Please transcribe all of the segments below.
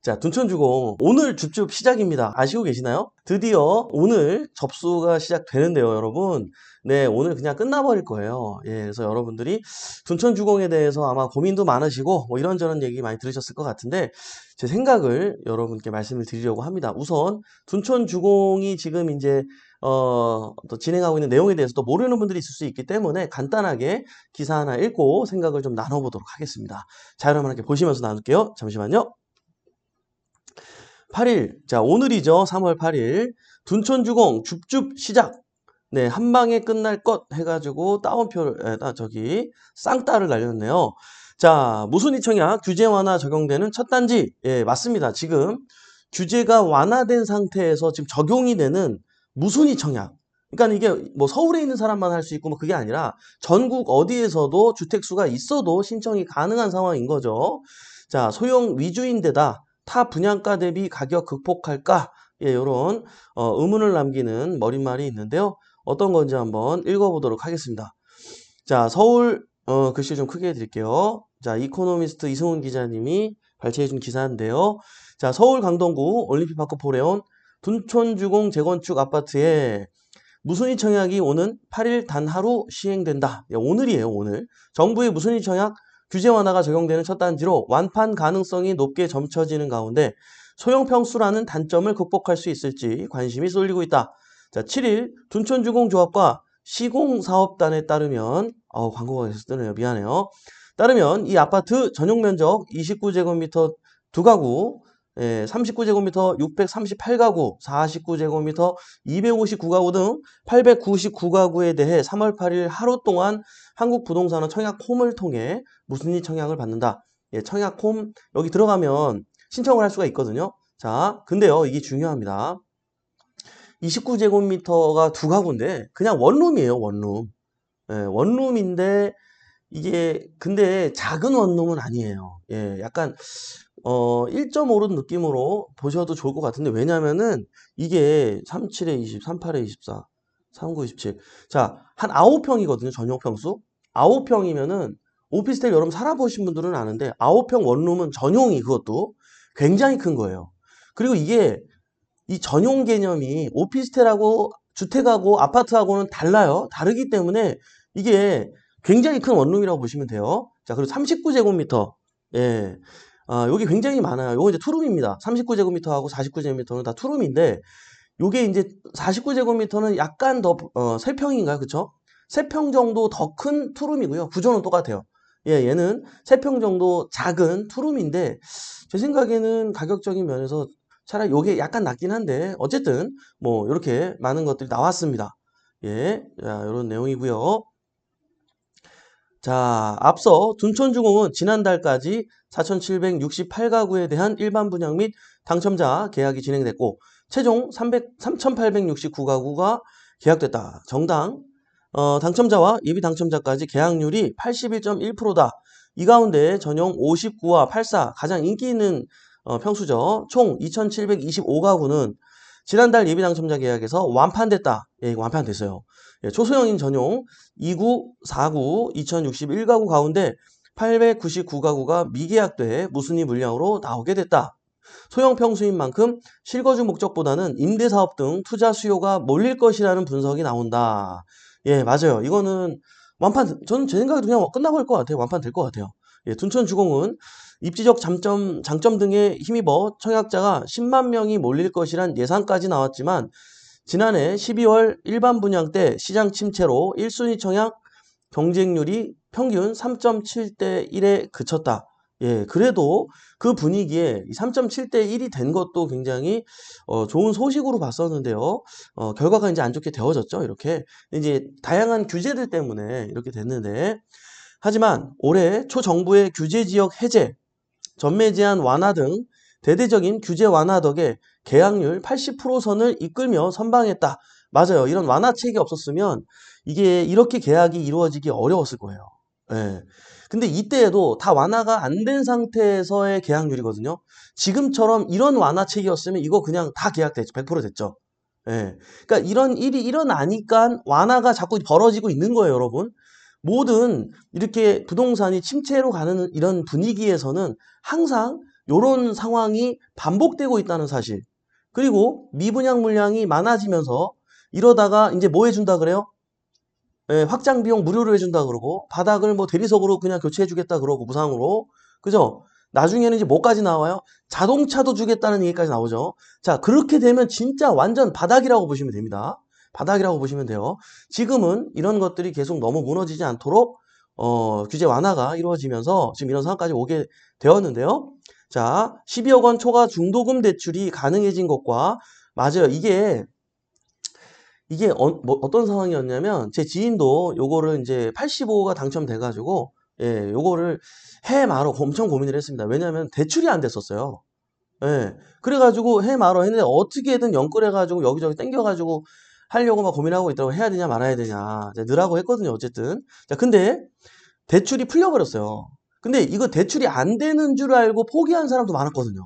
자, 둔촌주공 오늘 줍줍 시작입니다. 아시고 계시나요? 드디어 오늘 접수가 시작되는데요, 여러분. 네, 오늘 그냥 끝나버릴 거예요. 예, 그래서 여러분들이 둔촌주공에 대해서 아마 고민도 많으시고 뭐 이런저런 얘기 많이 들으셨을 것 같은데 제 생각을 여러분께 말씀을 드리려고 합니다. 우선 둔촌주공이 지금 이제 또 진행하고 있는 내용에 대해서 또 모르는 분들이 있을 수 있기 때문에 간단하게 기사 하나 읽고 생각을 좀 나눠보도록 하겠습니다. 자, 여러분 함께 보시면서 나눌게요. 잠시만요. 8일, 자, 오늘이죠. 3월 8일. 둔촌주공 줍줍 시작. 네, 한 방에 끝날 것 해가지고 따옴표를, 쌍따를 날렸네요. 자, 무순위 청약 규제 완화 적용되는 첫 단지. 예, 맞습니다. 지금 규제가 완화된 상태에서 지금 적용이 되는 무순위 청약. 그러니까 이게 뭐 서울에 있는 사람만 할 수 있고 뭐 그게 아니라 전국 어디에서도 주택수가 있어도 신청이 가능한 상황인 거죠. 자, 소형 위주인데다 타 분양가 대비 가격 극복할까? 예, 요런 의문을 남기는 머릿말이 있는데요. 어떤 건지 한번 읽어보도록 하겠습니다. 자, 서울 글씨 좀 크게 해드릴게요. 자, 이코노미스트 이승훈 기자님이 발췌해준 기사인데요. 자, 서울 강동구 올림픽파크 포레온 둔촌주공 재건축 아파트에 무순위 청약이 오는 8일 단 하루 시행된다. 예, 오늘이에요, 오늘. 정부의 무순위 청약 규제 완화가 적용되는 첫 단지로 완판 가능성이 높게 점쳐지는 가운데 소형 평수라는 단점을 극복할 수 있을지 관심이 쏠리고 있다. 자, 7일 둔촌주공조합과 시공사업단에 따르면 광고가 계속 뜨네요. 미안해요. 따르면 이 아파트 전용 면적 29제곱미터 2가구, 39제곱미터 638가구, 49제곱미터 259가구 등 899가구에 대해 3월 8일 하루 동안 한국부동산원 청약홈을 통해 무순위 청약을 받는다. 예, 청약홈 여기 들어가면 신청을 할 수가 있거든요. 자, 근데요, 이게 중요합니다. 29제곱미터가 2가구인데 그냥 원룸이에요, 원룸. 예, 원룸인데 이게 근데 작은 원룸은 아니에요. 예, 약간 1.5룸 느낌으로 보셔도 좋을 것 같은데 왜냐면은 이게 37에 20, 38에 24, 39, 27. 자, 한 9평이거든요, 전용 평수. 9평이면은 오피스텔 여러분 살아보신 분들은 아는데 9평 원룸은 전용이 그것도 굉장히 큰 거예요. 그리고 이게 이 전용 개념이 오피스텔하고 주택하고 아파트하고는 달라요. 다르기 때문에 이게 굉장히 큰 원룸이라고 보시면 돼요. 자, 그리고 39제곱미터. 예. 여기 굉장히 많아요. 요거 이제 투룸입니다. 39제곱미터하고 49제곱미터는 다 투룸인데 요게 이제 49제곱미터는 약간 더 3평인가요? 그쵸? 3평 정도 더 큰 투룸이고요. 구조는 똑같아요. 예, 얘는 3평 정도 작은 투룸인데 제 생각에는 가격적인 면에서 차라리 요게 약간 낮긴 한데 어쨌든 뭐 이렇게 많은 것들이 나왔습니다. 예, 자, 이런 내용이고요. 자, 앞서 둔촌주공은 지난달까지 4,768가구에 대한 일반 분양 및 당첨자 계약이 진행됐고 최종 3,869가구가 계약됐다. 정당 당첨자와 예비 당첨자까지 계약률이 81.1%다. 이 가운데 전용 59와 84 가장 인기 있는 평수죠. 총 2,725가구는 지난달 예비 당첨자 계약에서 완판됐다. 예, 완판됐어요. 예, 초소형인 전용 2구, 4구, 2061가구 가운데 899가구가 미계약돼 무순위 물량으로 나오게 됐다. 소형 평수인 만큼 실거주 목적보다는 임대사업 등 투자 수요가 몰릴 것이라는 분석이 나온다. 예, 맞아요. 이거는 저는 제 생각에도 그냥 끝나버릴 것 같아요. 완판될 것 같아요. 예, 둔촌주공은 입지적 장점 등에 힘입어 청약자가 10만 명이 몰릴 것이란 예상까지 나왔지만 지난해 12월 일반 분양 때 시장 침체로 1순위 청약 경쟁률이 평균 3.7대 1에 그쳤다. 예, 그래도 그 분위기에 3.7대 1이 된 것도 굉장히 좋은 소식으로 봤었는데요. 결과가 이제 안 좋게 되어졌죠. 이렇게 이제 다양한 규제들 때문에 이렇게 됐는데 하지만 올해 초정부의 규제 지역 해제, 전매 제한 완화 등 대대적인 규제 완화 덕에 계약률 80% 선을 이끌며 선방했다. 맞아요. 이런 완화책이 없었으면 이게 이렇게 계약이 이루어지기 어려웠을 거예요. 예. 근데 이때에도 다 완화가 안 된 상태에서의 계약률이거든요. 지금처럼 이런 완화책이었으면 이거 그냥 다 계약됐죠. 100% 됐죠. 예. 그러니까 이런 일이 일어나니까 완화가 자꾸 벌어지고 있는 거예요, 여러분. 모든 이렇게 부동산이 침체로 가는 이런 분위기에서는 항상 요런 상황이 반복되고 있다는 사실. 그리고 미분양 물량이 많아지면서 이러다가 이제 뭐 해준다 그래요? 예, 확장 비용 무료로 해준다 그러고 바닥을 뭐 대리석으로 그냥 교체해주겠다 그러고 무상으로. 그죠? 나중에는 이제 뭐까지 나와요? 자동차도 주겠다는 얘기까지 나오죠. 자, 그렇게 되면 진짜 완전 바닥이라고 보시면 됩니다. 바닥이라고 보시면 돼요. 지금은 이런 것들이 계속 너무 무너지지 않도록 규제 완화가 이루어지면서 지금 이런 상황까지 오게 되었는데요. 자, 12억 원 초과 중도금 대출이 가능해진 것과 맞아요. 이게 어떤 상황이었냐면 제 지인도 요거를 이제 85가 당첨돼가지고 예, 요거를 해마로 엄청 고민을 했습니다. 왜냐면 대출이 안 됐었어요. 예, 그래가지고 해마로 했는데 어떻게든 연끌해가지고 여기저기 땡겨가지고 하려고 막 고민하고 있더라고. 해야 되냐 말아야 되냐 이제 넣으라고 했거든요. 어쨌든 자, 근데 대출이 풀려버렸어요. 근데 이거 대출이 안 되는 줄 알고 포기한 사람도 많았거든요.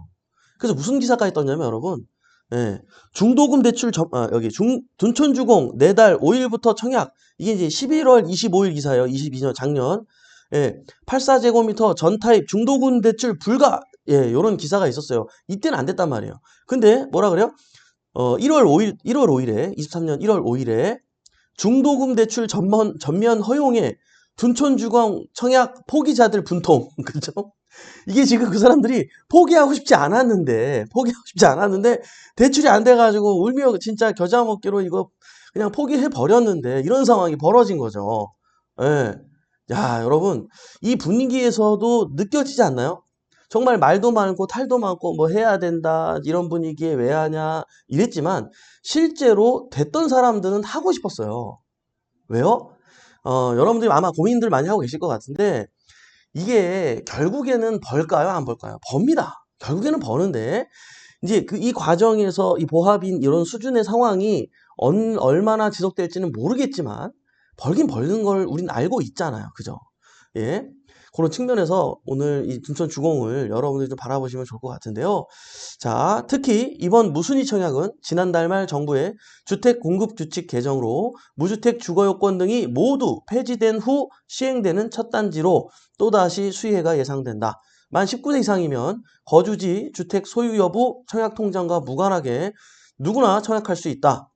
그래서 무슨 기사까지 떴냐면 여러분, 예, 중도금 대출 여기 둔촌주공 4달 5일부터 청약. 이게 이제 11월 25일 기사예요. 22년 작년. 예, 84제곱미터 전 타입 중도금 대출 불가. 예, 요런 기사가 있었어요. 이때는 안 됐단 말이에요. 근데 뭐라 그래요? 1월 5일에 23년 1월 5일에 중도금 대출 전면 허용에 둔촌주공 청약 포기자들 분통. 그죠? 이게 지금 그 사람들이 포기하고 싶지 않았는데 대출이 안 돼가지고 울며 진짜 겨자 먹기로 이거 그냥 포기해 버렸는데 이런 상황이 벌어진 거죠. 예. 야, 여러분, 이 분위기에서도 느껴지지 않나요? 정말 말도 많고 탈도 많고 뭐 해야 된다 이런 분위기에 왜 하냐 이랬지만 실제로 됐던 사람들은 하고 싶었어요. 왜요? 여러분들이 아마 고민들 많이 하고 계실 것 같은데 이게 결국에는 벌까요? 안 벌까요? 법니다. 결국에는 버는데 이제 이 과정에서 이 보합인 이런 수준의 상황이 얼마나 지속될지는 모르겠지만 벌긴 벌는 걸 우린 알고 있잖아요. 그죠? 예. 그런 측면에서 오늘 이 둔촌 주공을 여러분들이 좀 바라보시면 좋을 것 같은데요. 자, 특히 이번 무순위 청약은 지난달 말 정부의 주택 공급 규칙 개정으로 무주택 주거 요건 등이 모두 폐지된 후 시행되는 첫 단지로 또다시 수혜가 예상된다. 만 19세 이상이면 거주지, 주택 소유 여부, 청약 통장과 무관하게 누구나 청약할 수 있다.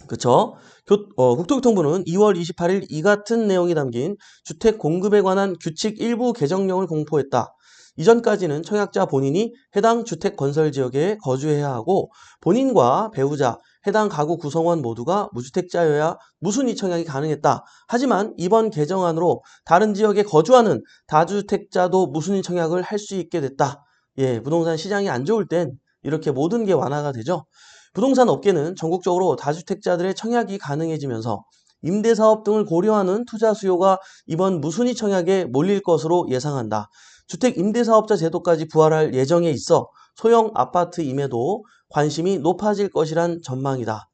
그쵸? 국토교통부는 2월 28일 이 같은 내용이 담긴 주택 공급에 관한 규칙 일부 개정령을 공포했다. 이전까지는 청약자 본인이 해당 주택 건설 지역에 거주해야 하고 본인과 배우자, 해당 가구 구성원 모두가 무주택자여야 무순위 청약이 가능했다. 하지만 이번 개정안으로 다른 지역에 거주하는 다주택자도 무순위 청약을 할 수 있게 됐다. 예, 부동산 시장이 안 좋을 땐 이렇게 모든 게 완화가 되죠. 부동산 업계는 전국적으로 다주택자들의 청약이 가능해지면서 임대사업 등을 고려하는 투자 수요가 이번 무순위 청약에 몰릴 것으로 예상한다. 주택 임대사업자 제도까지 부활할 예정에 있어 소형 아파트 임에도 관심이 높아질 것이란 전망이다.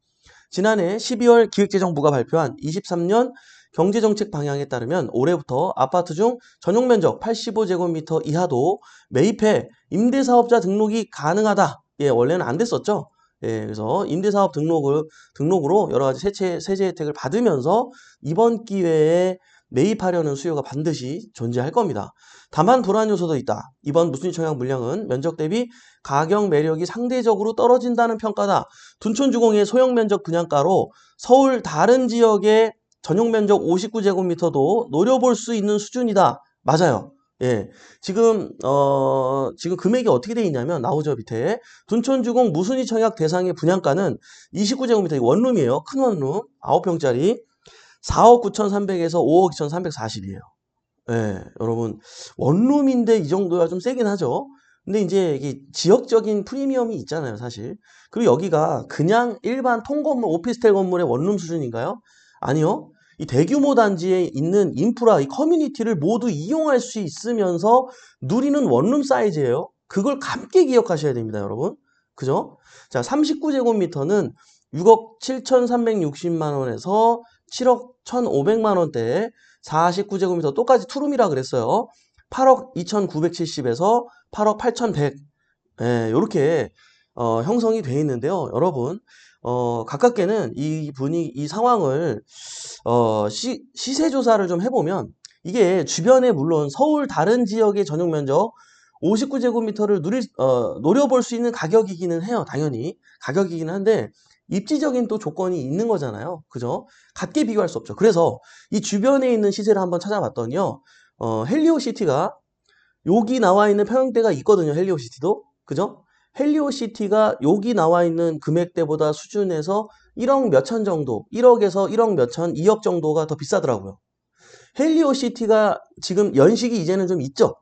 지난해 12월 기획재정부가 발표한 23년 경제정책 방향에 따르면 올해부터 아파트 중 전용면적 85제곱미터 이하도 매입해 임대사업자 등록이 가능하다. 예, 원래는 안 됐었죠. 예, 그래서 임대사업 등록으로 여러 가지 세제 혜택을 받으면서 이번 기회에 매입하려는 수요가 반드시 존재할 겁니다. 다만 불안 요소도 있다. 이번 무순위 청약 물량은 면적 대비 가격 매력이 상대적으로 떨어진다는 평가다. 둔촌주공의 소형 면적 분양가로 서울 다른 지역의 전용 면적 59제곱미터도 노려볼 수 있는 수준이다. 맞아요. 예. 지금 금액이 어떻게 돼 있냐면 나오죠, 밑에. 둔촌주공 무순위 청약 대상의 분양가는 29제곱미터 원룸이에요. 큰 원룸 9평짜리 4억 9,300에서 5억 2,340이에요. 예, 여러분 원룸인데 이 정도야 좀 세긴 하죠. 근데 이제 이게 지역적인 프리미엄이 있잖아요, 사실. 그리고 여기가 그냥 일반 통건물, 오피스텔 건물의 원룸 수준인가요? 아니요. 이 대규모 단지에 있는 인프라, 이 커뮤니티를 모두 이용할 수 있으면서 누리는 원룸 사이즈예요. 그걸 함께 기억하셔야 됩니다, 여러분. 그죠? 자, 39제곱미터는 6억 7,360만 원에서 7억 1,500만 원대 49제곱미터 똑같이 투룸이라 그랬어요. 8억 2,970에서 8억 8,100. 예, 요렇게 형성이 돼 있는데요. 여러분, 가깝게는 이 상황을 시세 조사를 좀 해보면 이게 주변에 물론 서울 다른 지역의 전용 면적 59제곱미터를 노려볼 수 있는 가격이기는 해요. 당연히. 가격이기는 한데, 입지적인 또 조건이 있는 거잖아요. 그죠? 같게 비교할 수 없죠. 그래서 이 주변에 있는 시세를 한번 찾아봤더니요. 헬리오시티가 여기 나와 있는 평형대가 있거든요. 헬리오시티도. 그죠? 헬리오시티가 여기 나와 있는 금액대보다 수준에서 1억 몇천 정도, 1억에서 1억 몇천, 2억 정도가 더 비싸더라고요. 헬리오시티가 지금 연식이 이제는 좀 있죠.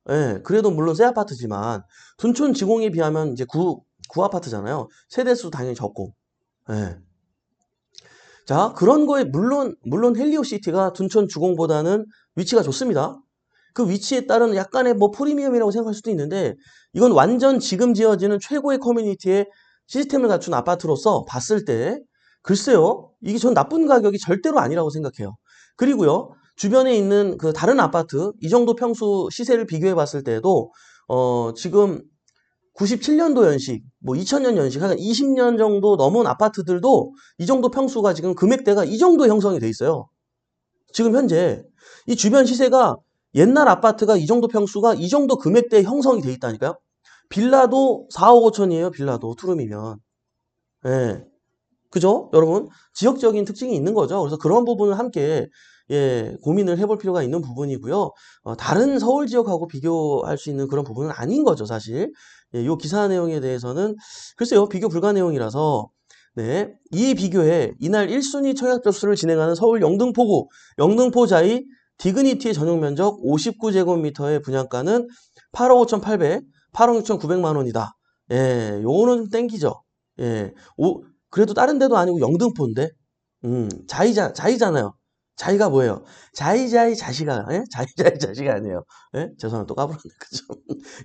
예, 그래도 물론 새 아파트지만 둔촌 지공에 비하면 이제 구 아파트잖아요. 세대수 당연히 적고. 예. 자, 그런 거에 물론 헬리오시티가 둔촌 주공보다는 위치가 좋습니다. 그 위치에 따른 약간의 뭐 프리미엄이라고 생각할 수도 있는데 이건 완전 지금 지어지는 최고의 커뮤니티의 시스템을 갖춘 아파트로서 봤을 때 글쎄요. 이게 전 나쁜 가격이 절대로 아니라고 생각해요. 그리고요. 주변에 있는 그 다른 아파트 이 정도 평수 시세를 비교해 봤을 때도 지금 97년도 연식, 뭐 2000년 연식, 한 20년 정도 넘은 아파트들도 이 정도 평수가 지금 금액대가 이 정도 형성이 돼 있어요. 지금 현재 이 주변 시세가 옛날 아파트가 이 정도 평수가 이 정도 금액대에 형성이 돼 있다니까요. 빌라도 4억 5천이에요. 빌라도 투룸이면. 예. 그죠? 여러분, 지역적인 특징이 있는 거죠. 그래서 그런 부분을 함께 고민을 해볼 필요가 있는 부분이고요. 다른 서울 지역하고 비교할 수 있는 그런 부분은 아닌 거죠, 사실. 이 기사 내용에 대해서는 글쎄요, 비교 불가 내용이라서 네, 이 비교에 이날 1순위 청약 접수를 진행하는 서울 영등포구 영등포자이 디그니티의 전용 면적 59제곱미터의 분양가는 8억 5,800, 8억 6,900만 원이다. 예, 요거는 좀 땡기죠. 예, 그래도 다른 데도 아니고 영등포인데, 자이잖아요. 자이가 뭐예요? 자이자이 자식아, 예? 자이자이 자식이 아니에요. 예? 죄송합니다. 또 까불었네. 그죠?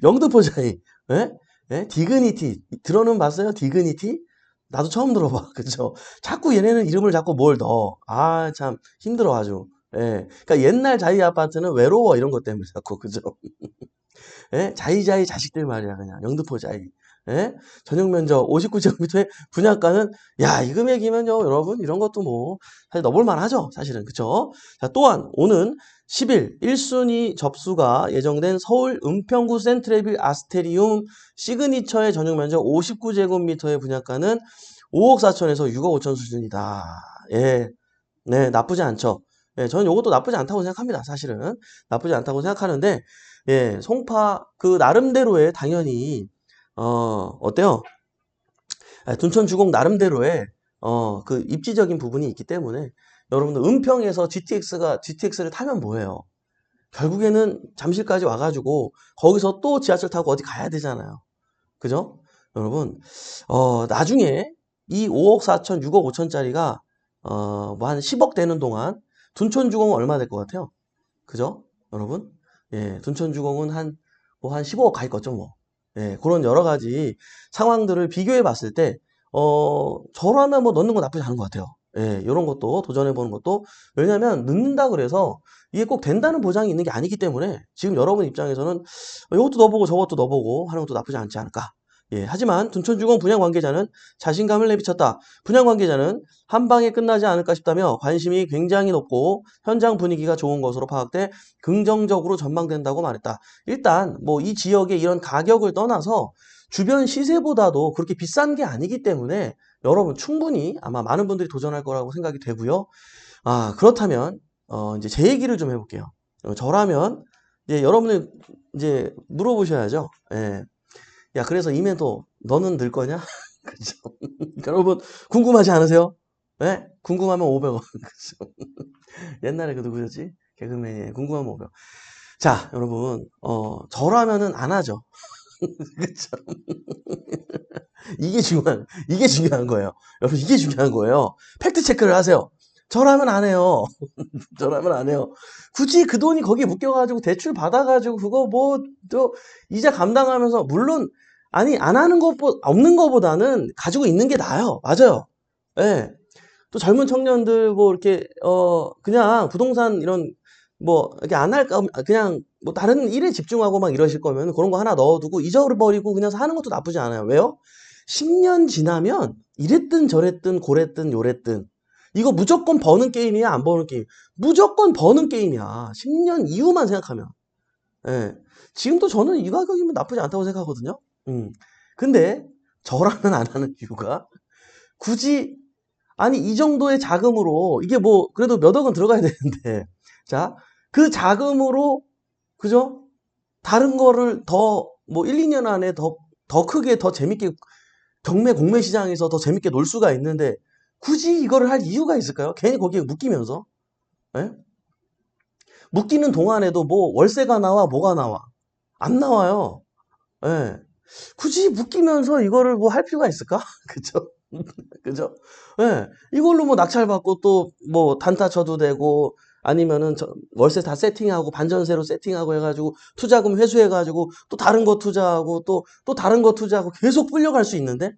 영등포 자이, 예? 예? 디그니티. 들어는 봤어요? 디그니티? 나도 처음 들어봐. 그죠? 자꾸 얘네는 이름을 자꾸 뭘 넣어. 아, 참, 힘들어 아주. 예. 그러니까 옛날 자이 아파트는 외로워 이런 것 때문에 자꾸, 그죠? 예? 자이자이 자식들 말이야, 그냥. 영등포 자이. 예? 전용 면적 59제곱미터의 분양가는, 야, 이 금액이면요, 여러분, 이런 것도 뭐, 사실 넣어볼만 하죠, 사실은. 그쵸? 자, 또한, 오는 10일 1순위 접수가 예정된 서울 은평구 센트레빌 아스테리움 시그니처의 전용 면적 59제곱미터의 분양가는 5억 4천에서 6억 5천 수준이다. 예. 네, 나쁘지 않죠. 예, 저는 이것도 나쁘지 않다고 생각합니다. 사실은. 나쁘지 않다고 생각하는데, 예, 송파, 그, 나름대로의, 당연히, 어때요? 둔촌 주공 나름대로의, 그, 입지적인 부분이 있기 때문에, 여러분들, 은평에서 GTX를 타면 뭐예요? 결국에는 잠실까지 와가지고, 거기서 또 지하철 타고 어디 가야 되잖아요. 그죠? 여러분, 나중에 이 5억 4천, 6억 5천짜리가, 뭐 한 10억 되는 동안, 둔촌주공은 얼마 될 것 같아요? 그죠? 여러분? 예, 둔촌주공은 한 15억 갈 거죠, 뭐. 예, 그런 여러 가지 상황들을 비교해 봤을 때, 저라면 뭐 넣는 건 나쁘지 않은 것 같아요. 예, 이런 것도 도전해 보는 것도, 왜냐면 넣는다 그래서 이게 꼭 된다는 보장이 있는 게 아니기 때문에 지금 여러분 입장에서는 이것도 넣어보고 저것도 넣어보고 하는 것도 나쁘지 않지 않을까. 예, 하지만 둔촌주공 분양 관계자는 자신감을 내비쳤다. 분양 관계자는 한 방에 끝나지 않을까 싶다며 관심이 굉장히 높고 현장 분위기가 좋은 것으로 파악돼 긍정적으로 전망된다고 말했다. 일단 뭐 이 지역의 이런 가격을 떠나서 주변 시세보다도 그렇게 비싼 게 아니기 때문에 여러분 충분히 아마 많은 분들이 도전할 거라고 생각이 되고요. 아, 그렇다면 이제 제 얘기를 좀 해볼게요. 저라면 이제 여러분들 이제 물어보셔야죠. 예. 야, 그래서 이멘토 너는 늘 거냐? 그죠? 여러분 궁금하지 않으세요? 네? 궁금하면 500원. 그죠? 옛날에 그 누구였지? 개그맨이 궁금하면 500원. 자, 여러분 저라면은 안 하죠. 그쵸? 이게 중요한 거예요. 여러분 이게 중요한 거예요. 팩트 체크를 하세요. 저라면 안 해요. 저라면 안 해요. 굳이 그 돈이 거기에 묶여가지고 대출 받아가지고 그거 뭐 또 이자 감당하면서 물론 아니 안 하는 것보 없는 것보다는 가지고 있는 게 나아요. 맞아요. 예. 또 젊은 청년들 뭐 이렇게 그냥 부동산 이런 뭐 이렇게 안 할까 그냥 뭐 다른 일에 집중하고 막 이러실 거면 그런 거 하나 넣어두고 잊어버리고 그냥 사는 것도 나쁘지 않아요. 왜요? 10년 지나면 이랬든 저랬든 고랬든 요랬든 이거 무조건 버는 게임이야 안 버는 게임? 무조건 버는 게임이야. 10년 이후만 생각하면. 예. 지금도 저는 이 가격이면 나쁘지 않다고 생각하거든요. 근데 저라면 안 하는 이유가 굳이 아니 이 정도의 자금으로 이게 뭐 그래도 몇 억은 들어가야 되는데 자, 그 자금으로 그죠? 다른 거를 더 뭐 1, 2년 안에 더 크게 더 재밌게 경매 공매 시장에서 더 재밌게 놀 수가 있는데 굳이 이거를 할 이유가 있을까요? 괜히 거기에 묶이면서. 예? 묶이는 동안에도 뭐 월세가 나와 뭐가 나와? 안 나와요. 예. 굳이 묶이면서 이거를 뭐 할 필요가 있을까? 그죠? 그죠? 예. 이걸로 뭐 낙찰받고 또 뭐 단타 쳐도 되고 아니면은 월세 다 세팅하고 반전세로 세팅하고 해가지고 투자금 회수해가지고 또 다른 거 투자하고 또 다른 거 투자하고 계속 불려갈 수 있는데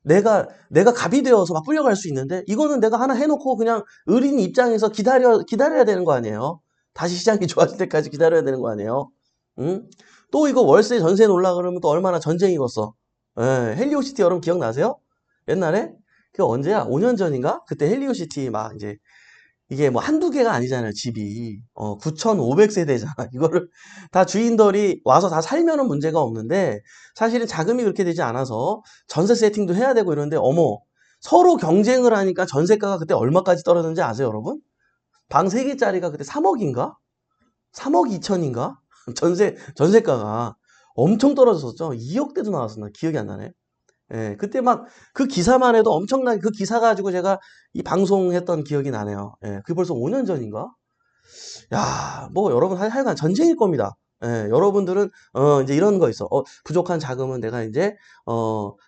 내가 갑이 되어서 막 불려갈 수 있는데 이거는 내가 하나 해놓고 그냥 의린 입장에서 기다려야 되는 거 아니에요? 다시 시장이 좋아질 때까지 기다려야 되는 거 아니에요? 응? 또 이거 월세 전세 놀라 그러면 또 얼마나 전쟁이겠어. 예, 헬리오시티 여러분 기억나세요? 옛날에? 그 언제야? 5년 전인가? 그때 헬리오시티 막 이제 이게 뭐 한두 개가 아니잖아요, 집이. 9,500세대잖아. 이거를 다 주인들이 와서 다 살면은 문제가 없는데 사실은 자금이 그렇게 되지 않아서 전세 세팅도 해야 되고 이러는데 어머, 서로 경쟁을 하니까 전세가가 그때 얼마까지 떨어졌는지 아세요, 여러분? 방 3개짜리가 그때 3억인가? 3억 2천인가? 전세가가 엄청 떨어졌었죠. 2억대도 나왔었나? 기억이 안 나네. 예, 그때 막 그 기사만 해도 엄청나게 그 기사 가지고 제가 이 방송했던 기억이 나네요. 예, 그게 벌써 5년 전인가? 야, 뭐 여러분 하여간 전쟁일 겁니다. 예, 여러분들은 이제 이런 거 있어. 부족한 자금은 내가 이제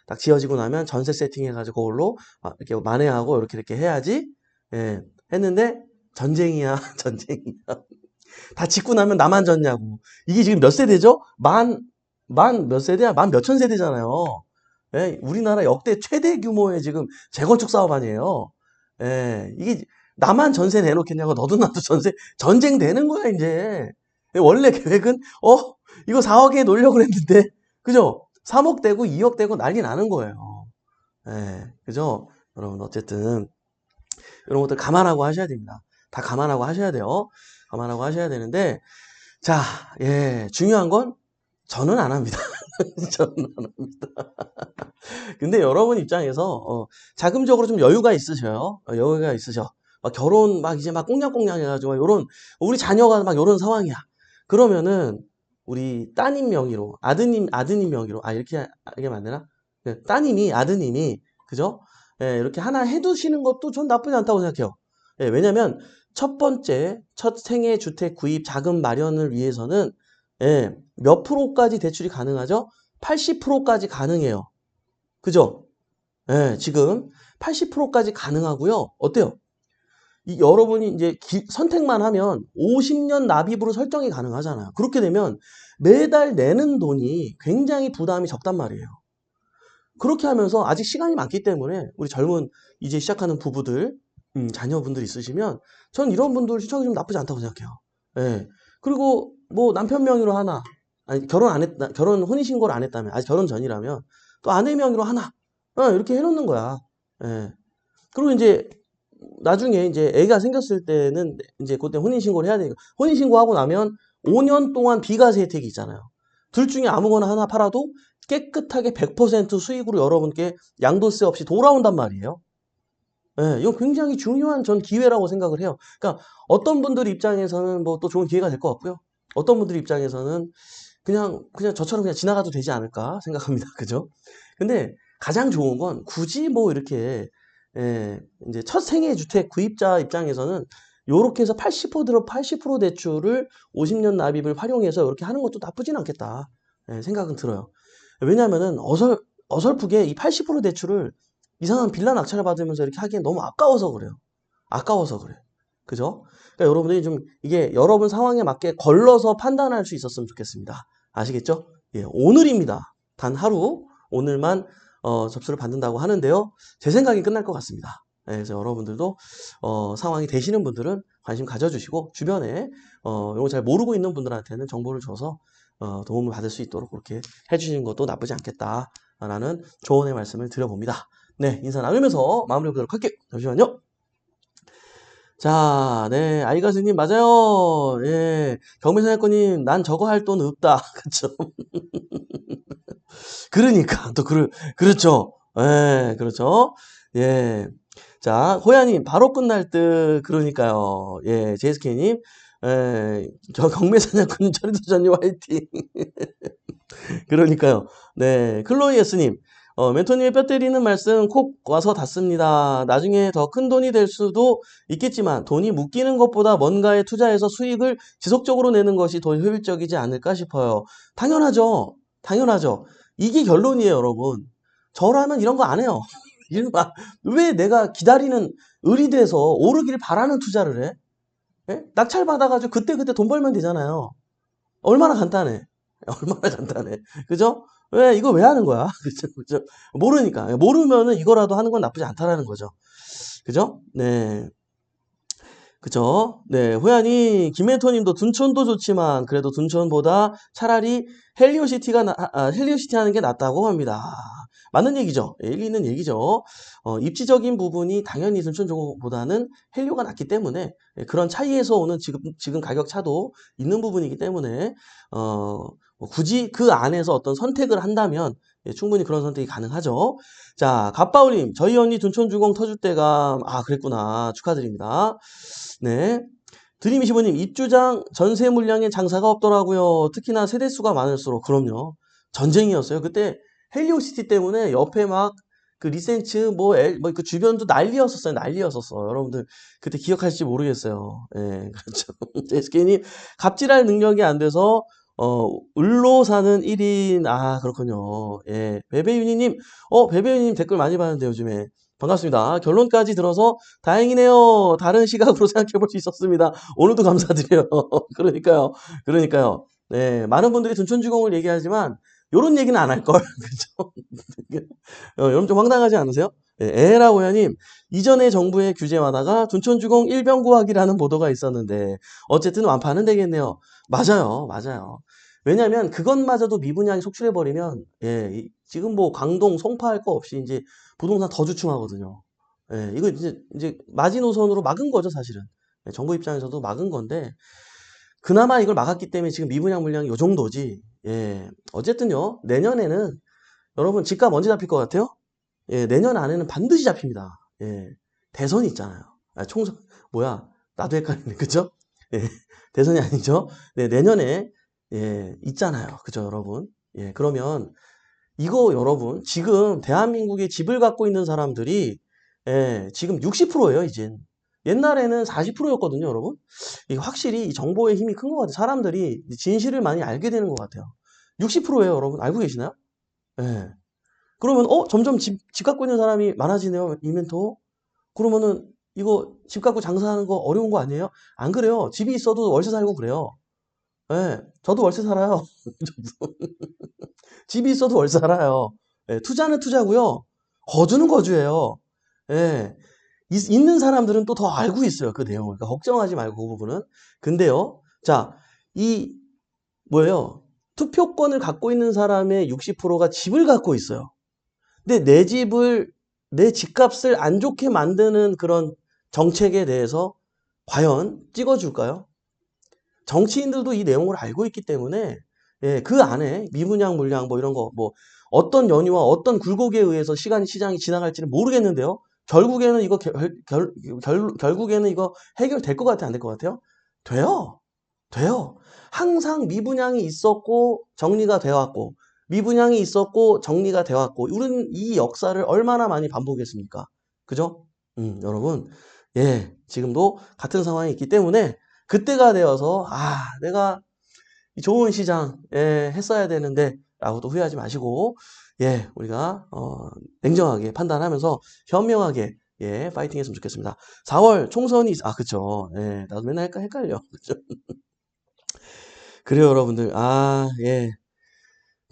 딱 지어지고 나면 전세 세팅해 가지고 그걸로 이렇게 만회하고 이렇게 해야지. 예, 했는데 전쟁이야, 전쟁이야. 다 짓고 나면 나만 졌냐고. 이게 지금 몇 세대죠? 만 몇 세대야? 만 몇천 세대잖아요. 예, 우리나라 역대 최대 규모의 지금 재건축 사업 아니에요. 예, 이게 나만 전세 내놓겠냐고 너도 나도 전쟁 되는 거야, 이제. 원래 계획은, 이거 4억에 놓으려고 그랬는데, 그죠? 3억 되고 2억 되고 난리 나는 거예요. 예, 그죠? 여러분, 어쨌든, 이런 것들 감안하고 하셔야 됩니다. 다 감안하고 하셔야 돼요. 감안하고 하셔야 되는데, 자, 예, 중요한 건 저는 안 합니다. 저는 안 합니다. 근데 여러분 입장에서 자금적으로 좀 여유가 있으셔요. 여유가 있으셔. 막 결혼 막 이제 막 꽁냥꽁냥 해가지고 요런 우리 자녀가 막 요런 상황이야. 그러면은 우리 따님 명의로 아드님 명의로 이렇게 하게 만드나? 따님이 아드님이 그죠? 예, 이렇게 하나 해두시는 것도 전 나쁘지 않다고 생각해요. 예, 왜냐면 첫 번째 첫 생애 주택 구입 자금 마련을 위해서는 예, 몇 프로까지 대출이 가능하죠? 80%까지 가능해요. 그죠? 예, 지금 80%까지 가능하고요. 어때요? 여러분이 이제 선택만 하면 50년 납입으로 설정이 가능하잖아요. 그렇게 되면 매달 내는 돈이 굉장히 부담이 적단 말이에요. 그렇게 하면서 아직 시간이 많기 때문에 우리 젊은 이제 시작하는 부부들, 자녀분들 있으시면 전 이런 분들 추천이 좀 나쁘지 않다고 생각해요. 예. 그리고 뭐 남편 명의로 하나, 아니 결혼 혼인신고를 안 했다면, 아직 결혼 전이라면 또 아내 명의로 하나, 이렇게 해놓는 거야. 예. 그리고 이제 나중에 이제 애가 생겼을 때는 이제 그때 혼인신고를 해야 되니까 혼인신고하고 나면 5년 동안 비과세 혜택이 있잖아요. 둘 중에 아무거나 하나 팔아도 깨끗하게 100% 수익으로 여러분께 양도세 없이 돌아온단 말이에요. 예, 이거 굉장히 중요한 전 기회라고 생각을 해요. 그러니까 어떤 분들 입장에서는 뭐 또 좋은 기회가 될 것 같고요. 어떤 분들 입장에서는 그냥 저처럼 그냥 지나가도 되지 않을까 생각합니다. 그죠? 근데 가장 좋은 건 굳이 뭐 이렇게 예, 이제 첫 생애 주택 구입자 입장에서는 요렇게 해서 80% 대출을 50년 납입을 활용해서 이렇게 하는 것도 나쁘진 않겠다. 예, 생각은 들어요. 왜냐면은 어설프게 이 80% 대출을 이상한 빌라 낙찰을 받으면서 이렇게 하기엔 너무 아까워서 그래요. 아까워서 그래. 그죠? 그러니까 여러분들이 좀 이게 여러분 상황에 맞게 걸러서 판단할 수 있었으면 좋겠습니다. 아시겠죠? 예, 오늘입니다. 단 하루 오늘만 접수를 받는다고 하는데요. 제 생각이 끝날 것 같습니다. 예, 그래서 여러분들도 상황이 되시는 분들은 관심 가져주시고 주변에 이런 거 잘 모르고 있는 분들한테는 정보를 줘서 도움을 받을 수 있도록 그렇게 해주시는 것도 나쁘지 않겠다라는 조언의 말씀을 드려봅니다. 네, 인사 나누면서 마무리해보도록 할게요. 잠시만요. 자, 네, 아이가스님, 맞아요. 예, 경매사냥꾼님, 난 저거 할 돈 없다. 그쵸? 그러니까, 그렇죠. 예, 그렇죠. 예. 자, 호야님, 바로 끝날 듯, 그러니까요. 예, 제스케님, 예, 경매사냥꾼님, 처리도전님 화이팅. 그러니까요. 네, 클로이에스님, 멘토님의 뼈 때리는 말씀 콕 와서 닿습니다. 나중에 더 큰 돈이 될 수도 있겠지만 돈이 묶이는 것보다 뭔가에 투자해서 수익을 지속적으로 내는 것이 더 효율적이지 않을까 싶어요. 당연하죠. 당연하죠. 이게 결론이에요, 여러분. 저라면 이런 거 안 해요. 왜 내가 기다리는 을이 돼서 오르기를 바라는 투자를 해? 예? 낙찰 받아가지고 그때그때 돈 벌면 되잖아요. 얼마나 간단해. 얼마나 간단해. 그죠? 왜, 이거 왜 하는 거야? 그죠? 그죠? 모르니까. 모르면은 이거라도 하는 건 나쁘지 않다라는 거죠. 그죠? 네. 그죠? 네. 호연이, 김멘토님도 둔촌도 좋지만, 그래도 둔촌보다 차라리 헬리오시티 하는 게 낫다고 합니다. 맞는 얘기죠. 일리 있는 얘기죠. 입지적인 부분이 당연히 둔촌보다는 헬리오가 낫기 때문에, 그런 차이에서 오는 지금 가격 차도 있는 부분이기 때문에, 뭐 굳이 그 안에서 어떤 선택을 한다면, 충분히 그런 선택이 가능하죠. 자, 갓바울님, 저희 언니 둔촌주공 터줏대감, 그랬구나. 축하드립니다. 네. 드림25님, 입주장 전세 물량에 장사가 없더라고요. 특히나 세대수가 많을수록. 그럼요. 전쟁이었어요. 그때 헬리오시티 때문에 옆에 막 그 리센츠 그 주변도 난리였었어요. 난리였었어. 여러분들 그때 기억하실지 모르겠어요. 예, 그렇죠. SK님, 갑질할 능력이 안 돼서 을로 사는 1인. 그렇군요. 예. 베베유니님, 베베유니님 댓글 많이 봤는데 요즘에. 반갑습니다. 결론까지 들어서 다행이네요. 다른 시각으로 생각해 볼 수 있었습니다. 오늘도 감사드려요. 그러니까요. 그러니까요. 네. 많은 분들이 둔촌주공을 얘기하지만, 요런 얘기는 안 할 걸. 그죠? 여러분 좀 황당하지 않으세요? 예, 에라고야님, 이전에 정부의 규제 완화가 둔촌주공 일병 구하기라는 보도가 있었는데, 어쨌든 완파는 되겠네요. 맞아요. 맞아요. 왜냐면, 그것마저도 미분양이 속출해버리면, 예, 지금 뭐 강동, 송파 할 거 없이 이제 부동산 더 주춤하거든요. 예, 이거 이제 마지노선으로 막은 거죠, 사실은. 예, 정부 입장에서도 막은 건데, 그나마 이걸 막았기 때문에 지금 미분양 물량이 요 정도지. 예, 어쨌든요, 내년에는 여러분 집값 언제 잡힐 것 같아요? 예, 내년 안에는 반드시 잡힙니다. 예, 대선이 있잖아요. 총선, 뭐야, 나도 헷갈리네. 그죠? 예, 대선이 아니죠? 네, 내년에, 예, 있잖아요. 그죠, 여러분? 예, 그러면, 이거 여러분, 지금 대한민국에 집을 갖고 있는 사람들이, 예, 지금 60%예요, 이젠. 옛날에는 40%였거든요, 여러분. 이 확실히 이 정보의 힘이 큰 것 같아요. 사람들이 진실을 많이 알게 되는 것 같아요. 60%예요, 여러분. 알고 계시나요? 예. 그러면 점점 집 갖고 있는 사람이 많아지네요. 이멘토. 그러면은 이거 집 갖고 장사하는 거 어려운 거 아니에요? 안 그래요. 집이 있어도 월세 살고 그래요. 예. 저도 월세 살아요. 저도. 집이 있어도 월세 살아요. 예, 투자는 투자고요. 거주는 거주예요. 예. 있는 사람들은 또 더 알고 있어요. 그 내용을. 그러니까 걱정하지 말고 그 부분은. 근데요. 자, 이 뭐예요? 투표권을 갖고 있는 사람의 60%가 집을 갖고 있어요. 근데 내 집값을 안 좋게 만드는 그런 정책에 대해서 과연 찍어줄까요? 정치인들도 이 내용을 알고 있기 때문에, 예, 그 안에 미분양 물량 뭐 이런 거, 뭐 어떤 연유와 어떤 굴곡에 의해서 시장이 지나갈지는 모르겠는데요. 결국에는 이거 결국에는 이거 해결될 것 같아요? 안 될 것 같아요? 돼요. 돼요. 항상 미분양이 있었고 정리가 되어 왔고, 미분양이 있었고 정리가 되어 왔고, 우리는 이 역사를 얼마나 많이 반복했습니까? 그죠? 여러분, 예, 지금도 같은 상황이 있기 때문에 그때가 되어서 내가 이 좋은 시장 했어야 되는데 라고 또 후회하지 마시고, 예, 우리가 냉정하게 판단하면서 현명하게, 예, 파이팅 했으면 좋겠습니다. 4월 총선이 그쵸. 예, 나도 맨날 헷갈려. 그죠? 그래요, 여러분들. 예.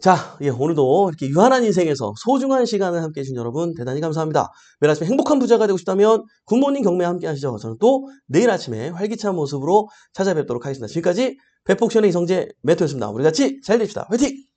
자, 예, 오늘도 이렇게 유한한 인생에서 소중한 시간을 함께 해주신 여러분 대단히 감사합니다. 매일 아침에 행복한 부자가 되고 싶다면 굿모닝 경매 함께 하시죠. 저는 또 내일 아침에 활기찬 모습으로 찾아뵙도록 하겠습니다. 지금까지 백복션의 이성재 멘토였습니다. 우리 같이 잘 됩시다. 화이팅!